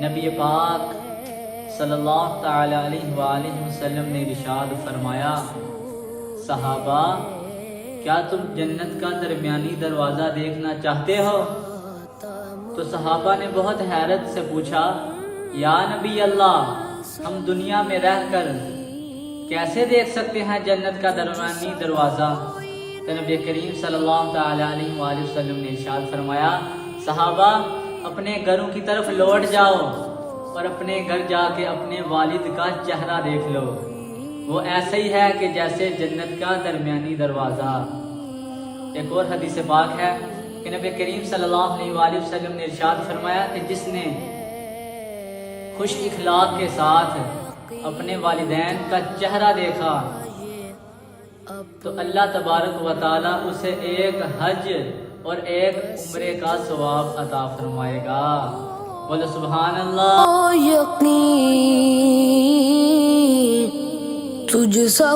نبی پاک صلی اللہ تعالی علیہ وآلہ وسلم نے ارشاد فرمایا، صحابہ کیا تم جنت کا درمیانی دروازہ دیکھنا چاہتے ہو؟ تو صحابہ نے بہت حیرت سے پوچھا، یا نبی اللہ، ہم دنیا میں رہ کر کیسے دیکھ سکتے ہیں جنت کا درمیانی دروازہ؟ تو نبی کریم صلی اللہ تعالی علیہ وآلہ وسلم نے ارشاد فرمایا، صحابہ اپنے گھروں کی طرف لوٹ جاؤ اور اپنے گھر جا کے اپنے والد کا چہرہ دیکھ لو، وہ ایسا ہی ہے کہ جیسے جنت کا درمیانی دروازہ۔ ایک اور حدیث پاک ہے کہ نبی کریم صلی اللہ علیہ وآلہ وسلم نے ارشاد فرمایا کہ جس نے خوش اخلاق کے ساتھ اپنے والدین کا چہرہ دیکھا تو اللہ تبارک و تعالی اسے ایک حج اور ایک عمرے کا ثواب عطا فرمائے گا۔ بولو سبحان اللہ۔ یقین تجھ سا